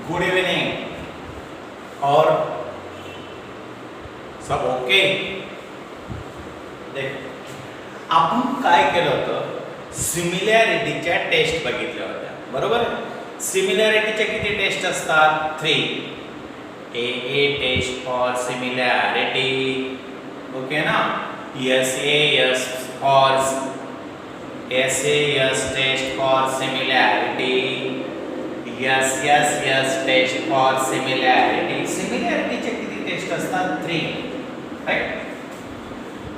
Good evening और सब okay. देख आपण काय केलं होतं, सिमिलॅरिटीच्या टेस्ट बघितल्या होत्या बरोबर. सिमिलॅरिटीच्या किती टेस्ट असतात? 3. A test for similarity, okay ना. S for SAS test for similarity, S test for similarity. सिमिलॅरिटीचे किती टेस्ट असतात? 3, राईट.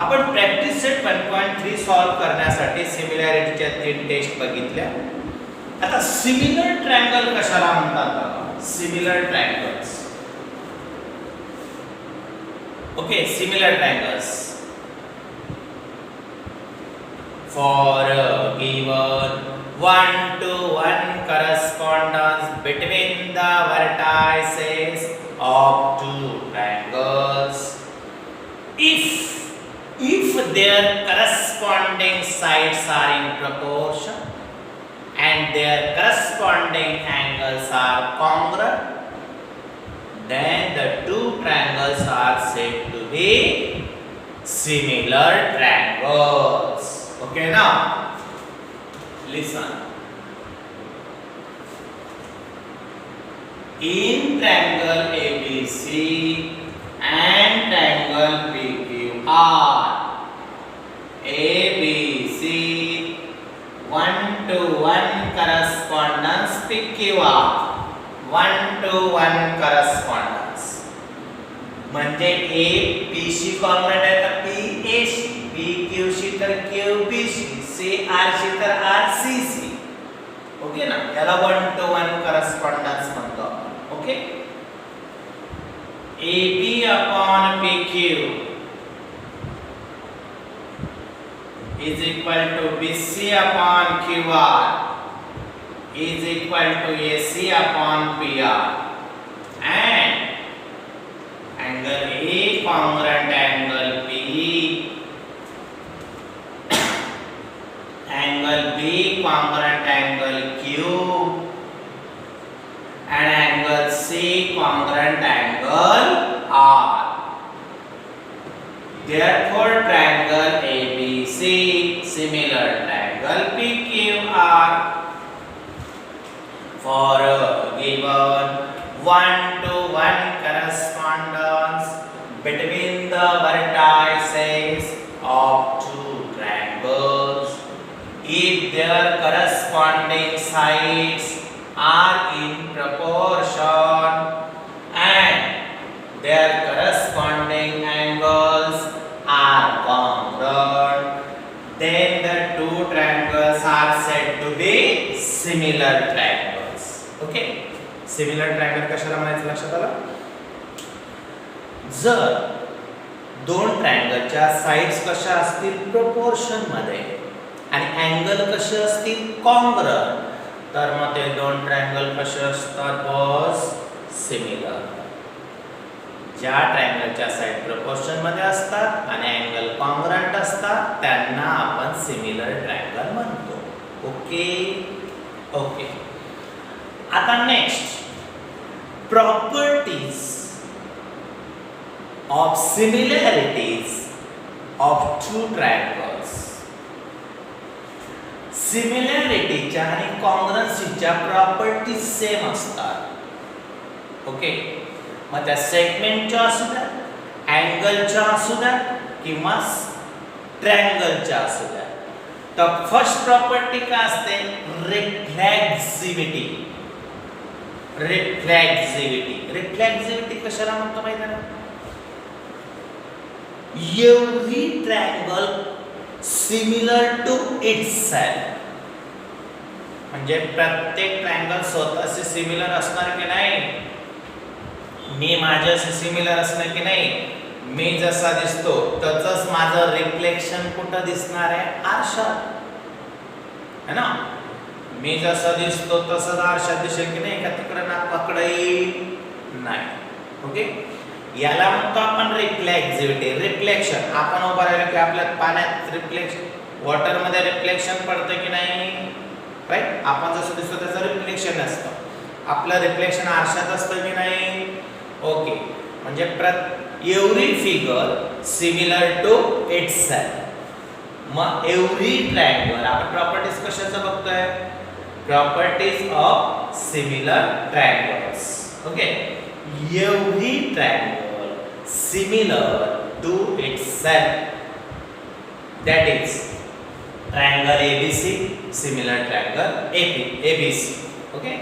आपण प्रॅक्टिस सेट 1.3 सॉल्व करण्यासाठी सिमिलॅरिटीच्या 3 टेस्ट बघितल्या. आता सिमिलर ट्रायंगल कशाला म्हणतात? Similar triangles, okay. Similar triangles for given 1-to-1 correspondence between the vertices of two triangles if their corresponding sides are in proportion and their corresponding angles are congruent, then the two triangles are said to be similar triangles. Okay, now listen. In triangle ABC and triangle PQR, ABC 1-to-1 correspondence, PQR 1-to-1 correspondence. म्हणजे A P she congruent आहे तर P A she, P Q शी तर Q B शी, C R शी तर R C शी. Okay ना. याला 1-to-1 correspondence म्हणतो. Okay. AB upon PQ is equal to BC upon QR is equal to AC upon PR, and angle A congruent angle PE, angle B congruent angle Q, and angle C congruent angle R. Therefore, triangle ABC similar triangle PQR for a given 1-to-1 correspondence between the vertices of two triangles if their corresponding sides are in proportion and their corresponding angles are congruent, then the two triangles are said to be similar triangles. Okay. Similar triangle कशाला म्हणायचं लक्षात आलं? जर दोन ट्रायंगलच्या sides कशा असतील? Proportion मध्ये, आणि अँगल कसे असतील? कॉन्ग्रुएंट, तर मग ते दोन ट्रायंगल कसे असतात? Boss similar. ज्या ट्रायंगलच्या साइड प्रोपोर्शन मध्ये असतात आणि अँगल कॉन्ग्रुएंट असतात त्यांना आपण सिमिलर ट्रायंगल म्हणतो. Okay okay. आता next, properties of similarities of two triangles. सिमिलॅरिटीच्या आणि कॉन्ग्रुएन्सीच्या प्रॉपर्टीज सेम असतात. ओके. मग त्या सेगमेंटच्या असू द्या, अँगलच्या असू द्या किंवा ट्रायंगलच्या असू द्या. तर फर्स्ट प्रॉपर्टी काय असते? रिफ्लेक्सिव्हिटी. रिफ्लेक्सिव्हिटी कशाला म्हणतो माहिती आहे ना? Every triangle similar to itself, म्हणजे प्रत्येक ट्रायंगल स्वतःशी सिमिलर असणार की नाही? मी माझ्याशी सिमिलर असणार की नाही? मी जसा दिसतो तसंच माझं रिफ्लेक्शन कुठं दिसणार आहे? आरशात, है ना. मी जसा दिसतो तसंच आरशात दिसेल की नाही? का तिकडे नाकाकडे नाही. ओके. याला म्हणतो आपण रिफ्लेक्सिव्हिटी. रिफ्लेक्शन, आपण उभा राहिलो की आपल्या पाण्यात रिफ्लेक्शन, वॉटर मध्ये रिफ्लेक्शन पडतं की नाही? राईट. आपण जसं दिसतो त्याचं रिफ्लेक्शन असतं. आपलं रिफ्लेक्शन आरशात असतं की नाही? ओके, म्हणजे every figure similar to itself. मग एव्हरी ट्रायंगल, आपण प्रॉपर्टीज कशाचं बघतोय? Properties of similar triangles. Okay, every triangle similar to itself, that is triangle ABC similar triangle ABC. Okay,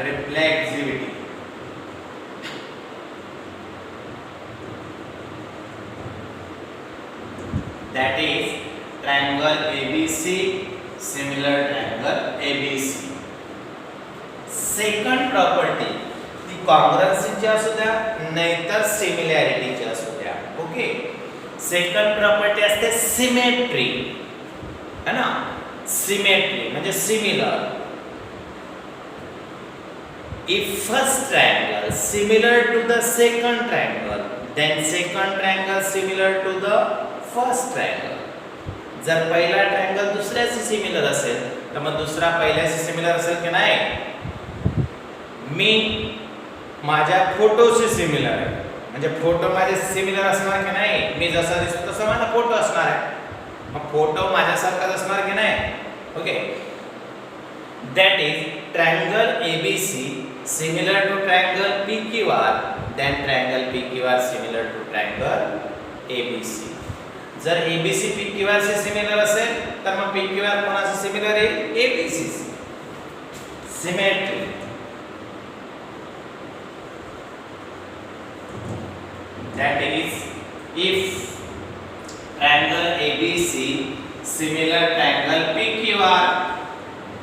reflexivity, that is triangle ABC similar triangle ABC. Second property ती कॉन्ग्रुएन्सीची असू द्या नाहीतर सिमिलॅरिटीची असू द्या. ओके, सेकंड प्रॉपर्टी असते symmetry, है ना? सिमेट्री म्हणजे similar. If first triangle similar to the second triangle, then second triangle similar to the first triangle. जर पहिला ट्रायंगल दुसऱ्याशी सिमिलर असेल तर मग दुसरा पहिल्याशी सिमिलर असेल की नाही? मी माझ्या फोटोशी सिमिलर आहे, म्हणजे फोटो माझे सिमिलर असणार की नाही? मी जसा दिसतो तसा माझा फोटो असणार आहे, मग फोटो माझ्यासारखाच असणार की नाही? Okay, that is triangle ABC similar to triangle PQR, then triangle PQR similar to triangle ABC. जर ABC PQR से सिमिलर असेल तर मग PQR कोणाशी सिमिलर आहे? ABC. Symmetry. That is, if triangle ABC similar triangle PQR,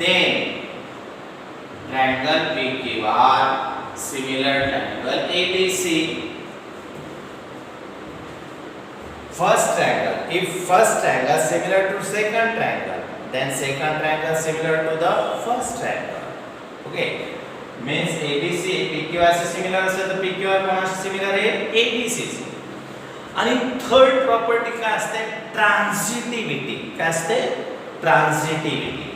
then triangle PQR similar triangle ABC. First triangle, if first triangle similar to second triangle, then second triangle similar to the first triangle. Okay, means ABC PQR से similar असेल तर PQR कोणाशी similar आहे? ABC. आणि third property काय असते? ट्रान्सिटिव्हिटी. काय असते? ट्रान्सिटिव्हिटी.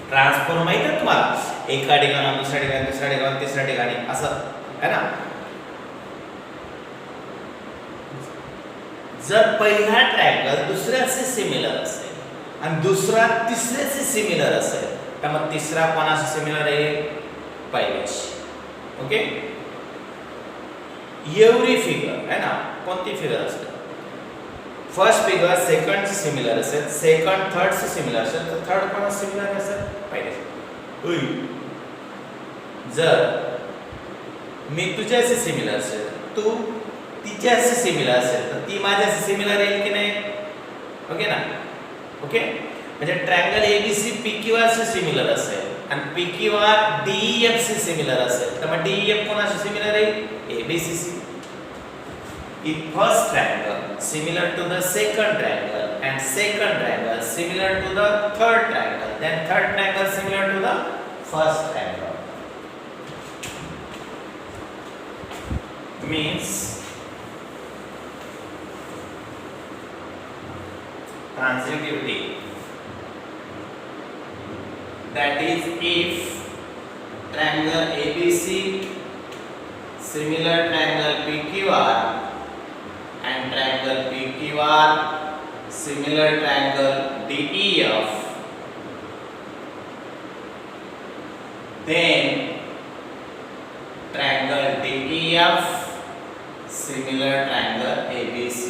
ट्रान्सफॉर्म माहिती आहे तुम्हाला? एका ठिकाणी दुसऱ्या ठिकाणी, दुसऱ्या ठिकाणी तिसऱ्या ठिकाणी, असं है ना? जर पहिला ट्रायंगल दुसऱ्याशी सिमिलर असेल आणि दुसरा तिसऱ्याशी सिमिलर असेल तर मग तिसरा कोणाशी सिमिलर आहे? पहिल्याशी. ओके, एव्हरी फिगर है ना, कोणती फिगर असेल? फर्स्ट फिगर सेकंड से सिमिलर असेल, सेकंड थर्ड से सिमिलर असेल तर थर्ड कोणाशी सिमिलर असेल? पहिल्याशी. जर मी तुझ्याशी सिमिलर असेल, तू तिच्याशी सिमिलर असेल तर ती माझ्याशी सिमिलर येईल की नाही? ओके ना? ओके, म्हणजे ट्रायंगल ABC PQR से सिमिलर असेल आणि PQR DEF से सिमिलर असेल तर मग DEF कोणाशी सिमिलर आहे? ABC. If first triangle similar to the second triangle and second triangle similar to the third triangle, then third triangle similar to the first triangle. Means transitivity, that is, if triangle ABC similar triangle PQR and triangle PQR similar triangle DEF, then triangle DEF similar triangle ABC.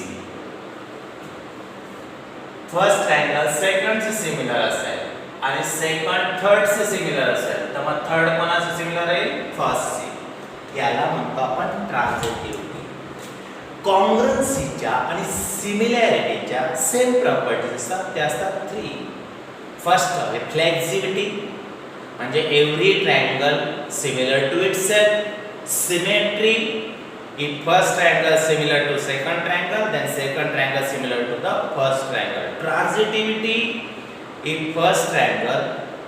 First triangle second से similar असेल आणि second third से similar असेल तर मग third कोणाशी similar आहे? First शी. याला म्हणतो आपण ट्रान्सिटिव्हिटी. कॉन्ग्रुएन्सीच्या आणि सिमिलॅरिटीच्या सेम प्रॉपर्टीज असतात, त्या असतात 3. फर्स्ट रिफ्लेक्सिव्हिटी, म्हणजे every triangle similar to itself. Symmetry, if first triangle similar to second triangle, then second triangle similar to the first triangle. Transitivity, if first triangle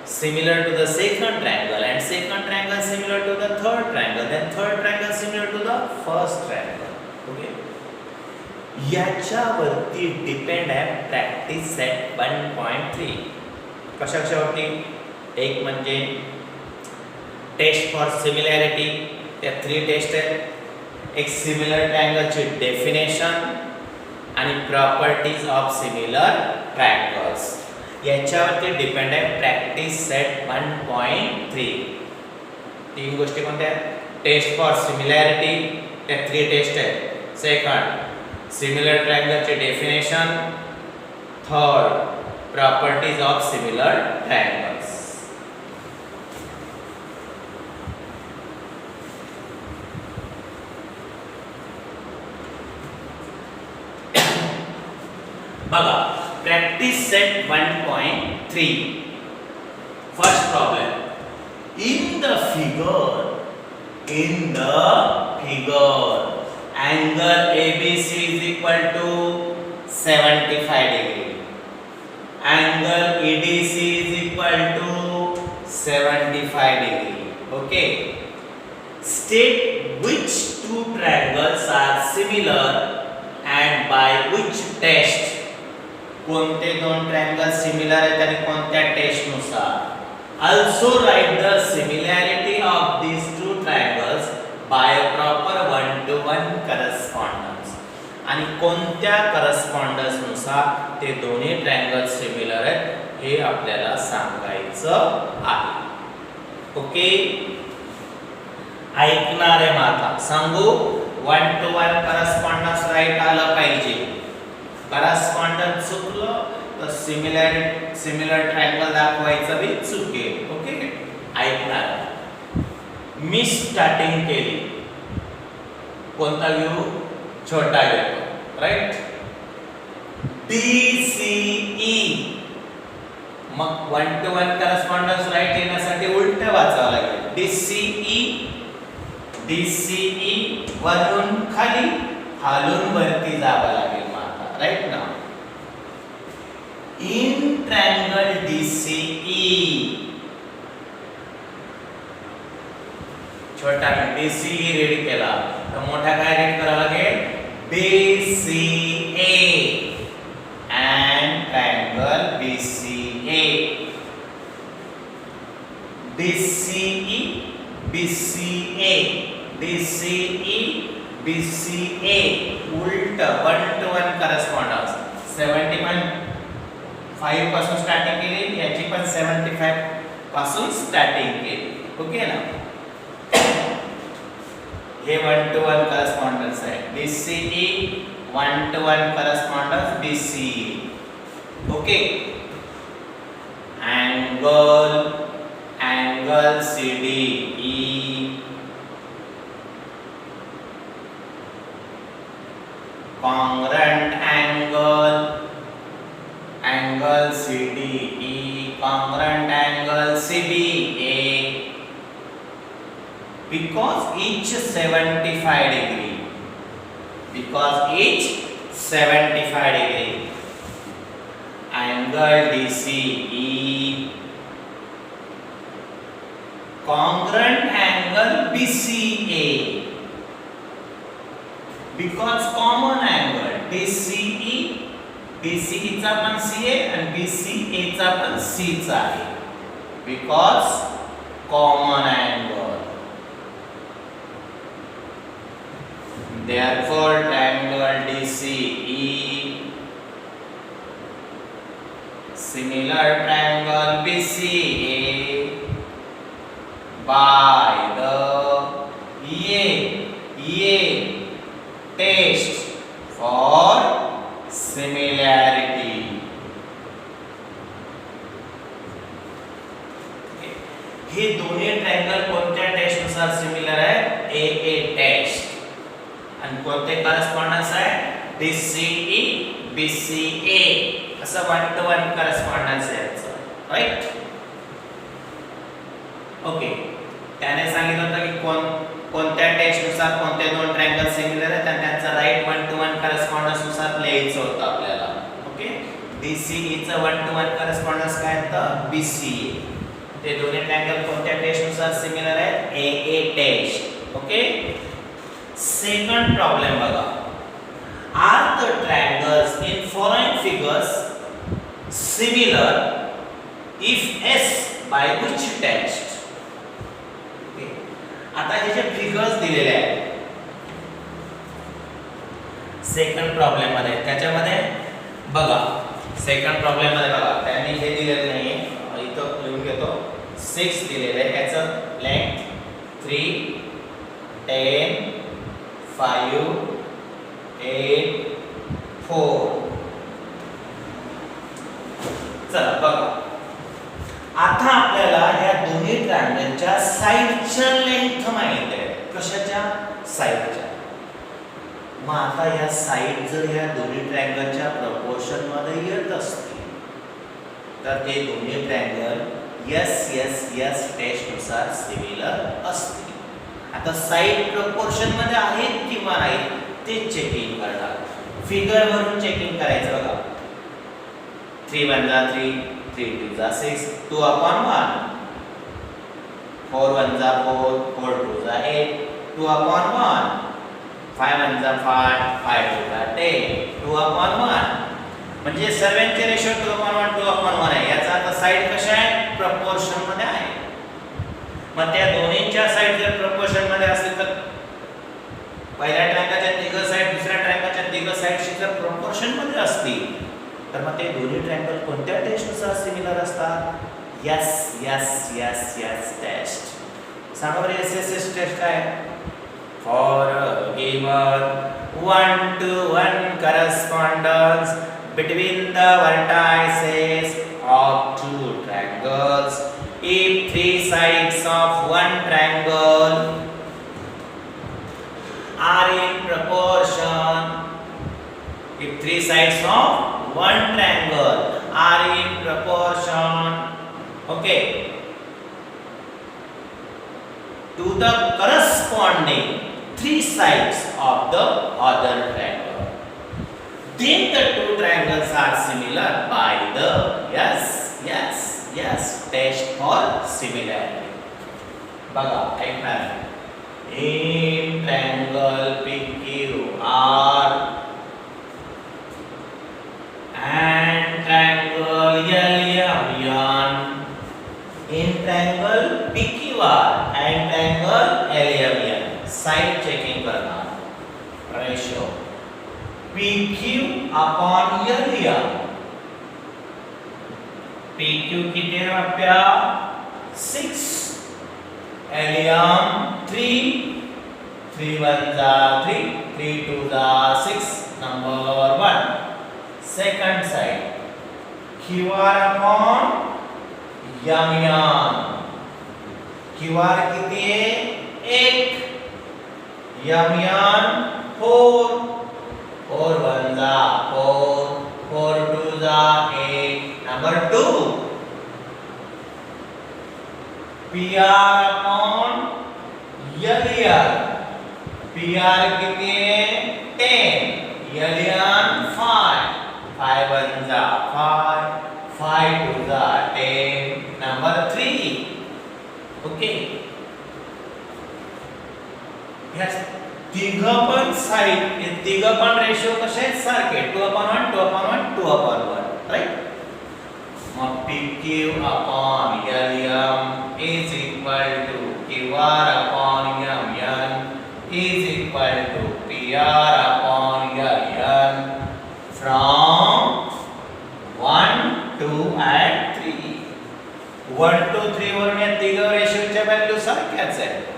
similar to the second triangle, and second triangle similar to the third triangle, then third triangle similar to the first triangle. Okay, याच्यावरती depend आहे practice set 1.3. कशावरती? एक म्हणजे taste for similarity, त्या 3 test आहेत. एक similar ट्रायंगलची definition आणि properties of similar triangles. याच्यावरती depend आहे प्रॅक्टिस सेट 1.3. 3 गोष्टी कोणत्या? टेस्ट फॉर सिमिलॅरिटी, त्या 3 टेस्ट आहेत. सेकंड, सिमिलर ट्रायंगलचे definition. Third, properties of similar triangles. बघा, practice set 1.3. First problem. In the figure, angle ABC is equal to 75 degree. Angle EDC is equal to 75 degree. Okay. State which two triangles are similar and by which test. कोणते दोन triangle similar आहेत आणि कोणत्या taste नुसार. Also write the similarity of these two triangles by a proper one-to-one correspondence. आणि कोणत्या correspondence नुसार ते दोन्ही ट्रायंगल सिमिलर आहेत हे आपल्याला सांगायचं आहे. ओके, ऐकणार आहे माता सांगू. 1-to-1 करस्पॉन्डन्स राईट आलं पाहिजे. करस्पॉन्डन्स चुकलं तर सिमिलर ट्रायंगल दाखवायचं बी चुकेल. ओके, ऐकणार. मी स्टार्टिंग केली, कोणता घेऊ? छोटा घेतो. राईट. DCE. मग 1-to-1 करस्पॉन्डन्स राईट येण्यासाठी उलट वाचावं लागेल. DCE वरून खाली, खालून वरती जावं लागेल माता. राईट ना. In triangle DCE, छोटा DCE रेडी केला तर मोठा काय रेडी करावा लागेल? BCA and triangle BCA. DCE BCA, DCE BCA उलट 1-to-1 करस्पॉन्डन्स. 75 पासून स्टार्टिंग केली, याची पण 75 पासून स्टार्टिंग केली. ओके ना. हे 1-to-1 करस्पॉन्डन्स आहे. BCE 1-to-1 correspondence BCE. Okay. angle CDE, congruent angle CDE, congruent angle CBA, because each 75 degree, angle DCE, congruent angle BCA, because common angle DCE चा पण CA आणि BCA चा पण C चा आहे, because common angle. Therefore triangle DCE similar triangle BCA by the test for similarity. हे दोन्ही triangle कोणत्या टेस्ट नुसार सिमिलर आहे? AA test. आणि कोणते करस्पॉन्डन्स आहे? DCE BCA. असं 1-to-1 करस्पॉन्डन्स आहे याचं. राईट. ओके. त्याने सांगितलं होतं की कोणत्या टेस्ट नुसार कोणते दोन ट्रायंगल सिमिलर आहेत आणि त्यांचा राईट 1-to-1 करस्पॉन्डन्स नुसार लिहायचं होतं आपल्याला. ओके. DCE चं 1-to-1 करस्पॉन्डन्स काय होतं? BCA. ते दोन्ही ट्रायंगल कोणत्या टेस्टनुसार सिमिलर आहेत? A test. Okay. Second problem बघा. Are the triangles in following figures similar if yes by which test? Okay. आता हे जे फिगर्स दिलेले आहेत सेकंड प्रॉब्लेम मध्ये, त्याच्यामध्ये बघा सेकंड प्रॉब्लेम मध्ये बघा त्यांनी हे दिलेलं नाहीये, इथं लिहून घेतो. 6 दिलेलं आहे, याचं लेंथ 3, 10, 5, 8, 4. चला बघा, आता आपल्याला या दोन्ही ट्रायंगलच्या साइडच्या लेंथ माहित आहे. कशाच्या? साइडच्या. मग आता या साइड जर या दोन्ही ट्रायंगलच्या प्रपोर्शन मध्ये येत असतील तर ते दोन्ही ट्रायंगल यस टेस्ट नुसार सिमिलर असतील. आता साइड प्रपोर्शन मध्ये आहेत किंवा नाहीत ते चेकिंग करणार. फिगर वरून चेकिंग करायचं बघा. 3 1 जा 3, 3 2 जा 6, 2/1. 4 1 जा 4, 4 2 जा 8, 2/1. 5 1 जा 5, 5 2 जा 10, 2/1. म्हणजे सर्वांचे रेशो 2/1, 2/1 आहे. याचा आता साइड कशा आहे? प्रपोर्शन मध्ये आहे. मग त्या दोन्हीच्या साइड जर प्रपोर्शन मध्ये असतील तर पहिल्या ट्रायंगलच्या तिघ साइड दुसऱ्या ट्रायंगलच्या तिघ साइडशी जर प्रपोर्शन मध्ये असतील तर मग ते दोन्ही ट्रायंगल कोणत्या टेस्टनुसार सिमिलर असतात? Yes test. सांगा बरं एस टेस्ट काय? For given 1-to-1 correspondence between the vertices of two triangles, if three sides of one triangle are in proportion, if three sides of one triangle are in proportion, okay, to the corresponding three sides of the other triangle, then the two triangles are similar by the yes test for similarity. बघा ऐकणार. In triangle PQR and triangle LMN, in triangle PQR and triangle LMN side checking करणार. Ratio PQ upon LM. PQ किती आहे आपल्या? 6, LM 3, 3 1 जा 3, 3 2 जा 6, number 1. Second side QR upon LM. QR किती आहे? 8, LM 4, 4 1 जा 4, 4 2 जा 8, number 2. PR upon LL. PR किती आहे? 10, LM 5, 5 1 जा 5, 5 2 जा 10, नंबर 3. ओके. यस, तिघं पण साइड, तिघं पण रेशो कसे आहेत? सारखे 2/1, 2/1, 2/1, राइट. मग PQ upon LM is equal to QR upon MN is equal to PR upon LN from 1 2 and 3. 1 2 3 वरून या तिघं रेशोच्या व्हॅल्यू सारख्याच आहेत.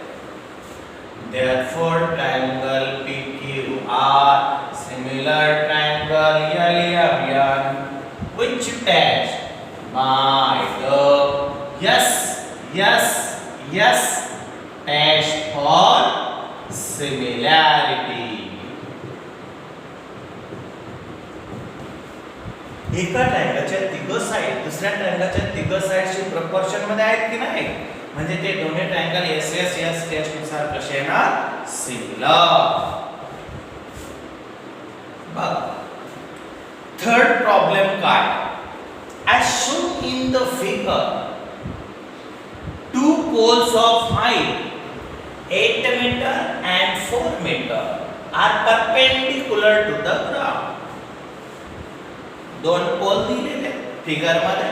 Therefore, triangle PQR similar triangle LMN, which test by the yes test for similarity. एका ट्रायंगलच्या तिघ side दुसऱ्या ट्रायंगलच्या तिघ साइडशी प्रपोर्शन मध्ये आहेत की नाही? म्हणजे ते दोन्ही ट्रायंगल यस टेस्ट नुसार कसे येणार? सिमिलर. बघ थर्ड प्रॉब्लेम काय? As shown in the figure, poles of height 8 meter and 4 meter are perpendicular to the ground. दोन पोल दिलेले फिगर मध्ये,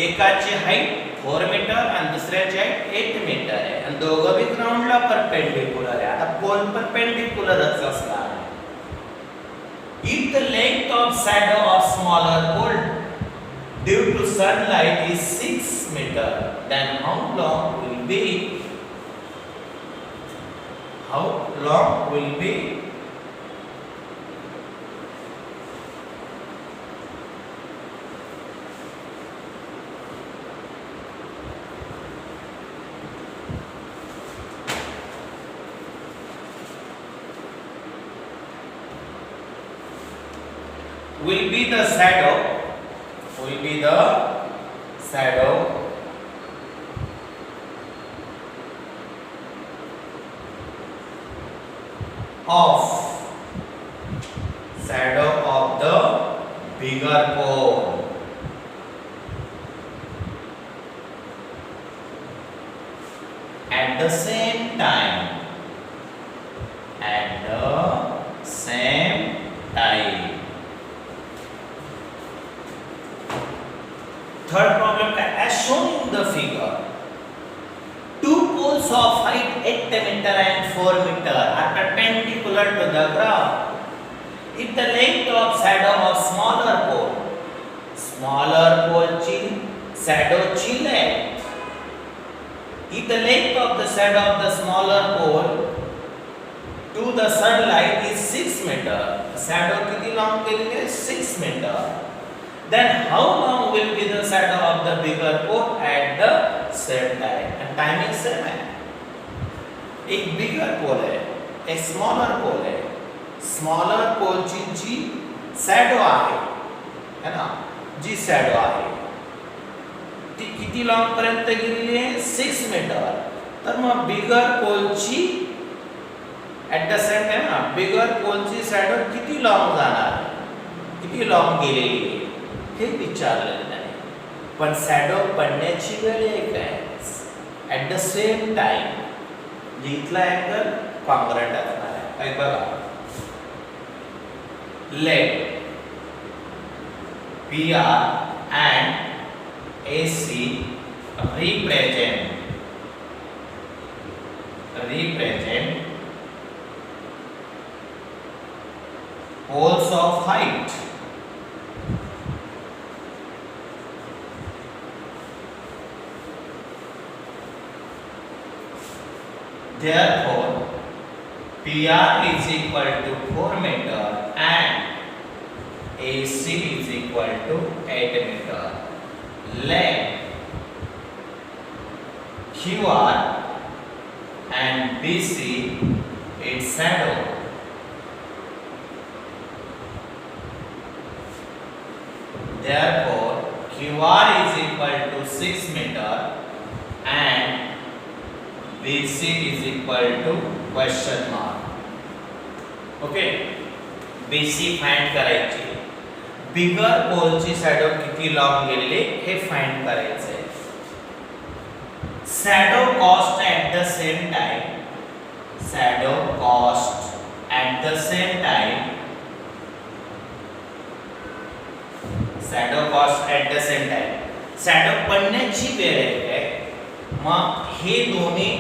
एकाची हाईट 4 मीटर आणि दुसऱ्याची हाईट 8 मीटर आहे आणि दोघं बी ग्राउंडला परपेंडिक्युलर आहे. आता पोल परपेंडिक्युलरच असणार आहे. If the length of shadow of smaller pole due to sunlight is 6 meter, then how long will be the shadow of the bigger pole. At the same time. Third problem, as shown in the figure, two poles of height 8 meter and 4 meter are perpendicular to the ground. If the length of shadow of smaller pole ची shadow ची length, if the length of the shadow of the smaller pole to the sunlight is 6 meter, shadow किती long केलेली आहे 6 meter, then how long will be the shadow of the bigger pole at the same time? And timing same है. एक bigger pole है, एक smaller pole है. Smaller pole ची जी shadow है ना, जी shadow आहे ती किती लॉंग पर्यंत गेलेली आहे 6 मीटर. तर मग बिगर पोलची ॲट द सेम टाइम ना बिगर पोलची शॅडो किती लॉंग जाणार, किती लॉंग गेलेली आहे हे विचारलेलं नाही. पण शॅडो पडण्याची वेळ एक आहे ॲट द सेम टाइम, इथला अँगल कॉन्ग्रंट असणार आहे. काय बघा, late PR and AC represent poles of height. Therefore, PR is equal to 4 meter and AC is equal to 8 meter. Let QR and BC its shadow. Therefore, QR is equal to 6 meter and BC is equal to question mark. Okay, BC find करायची. बिगर पोलची shadow किती long गेलेली हे find करायचं आहे. Shadow cost at the same time, shadow cost at the same time, shadow cost at the same time, shadow पडण्याची वेळ आहे. मग हे दोन्ही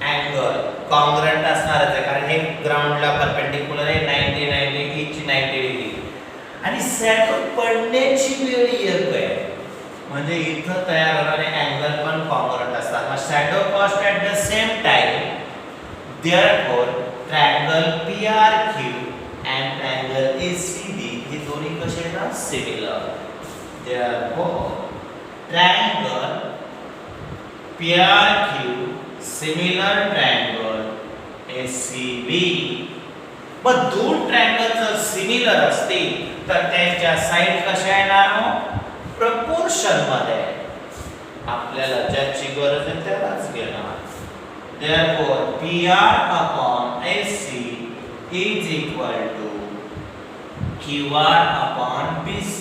अँगल कॉन्ग्रंट असणारच आहे कारण हे ग्राउंडला परपेंडिक्युलर आहे 90 90 इच 90 डिग्री आणि शॅडो पडण्याची वेळ एक आहे म्हणजे इथं तयार होणारे अँगल पण कॉन्ग्रंट असतात. मग shadow cost at the same time, therefore triangle PRQ and triangle ACB हे दोन्ही कसे आहेत similar. Therefore triangle PRQ similar triangle ACB. पण दोन ट्रायंगल जर सिमिलर असतील तर त्यांच्या साइड कशा येणार प्रपोर्शन मध्ये. आपल्याला ज्याची गरज आहे त्यालाच घेणार. therefore PR upon AC is equal to QR upon BC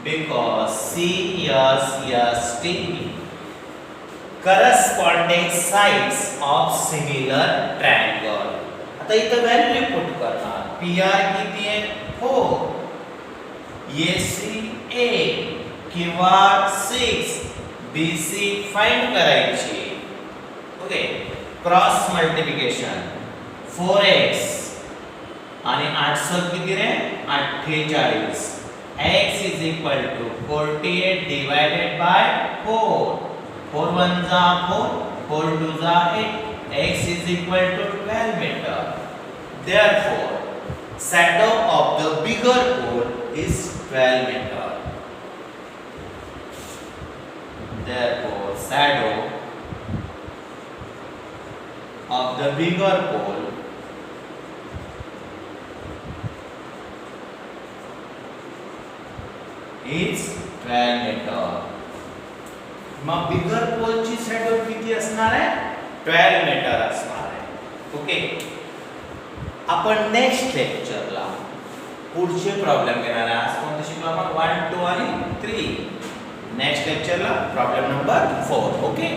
because CSST corresponding sides of similar triangle. आता इथं व्हॅल्यू पुट करणार. PR किती आहे 4, AC 8 किंवा 6, BC फाइंड करायची. ओके, क्रॉस मल्टिप्लिकेशन 4x आणि 8 सब किती रे 48. x is equal to 48 divided by 4. 4 1 जा 4, 4 2 जा 8. x is equal to 12 meter. Therefore, shadow of the bigger pole is 12 meter. Therefore, shadow of the bigger pole is 12 meter. मग बिगर पोलची shadow किती असणार आहे 12 metre असणार आहे. ओके, आपण नेक्स्ट लेक्चरला पुढचे प्रॉब्लेम घेणार आहे. आज कोणते शिकलो आपण 1 2 आणि 3. नेक्स्ट लेक्चरला प्रॉब्लेम नंबर 4. ओके.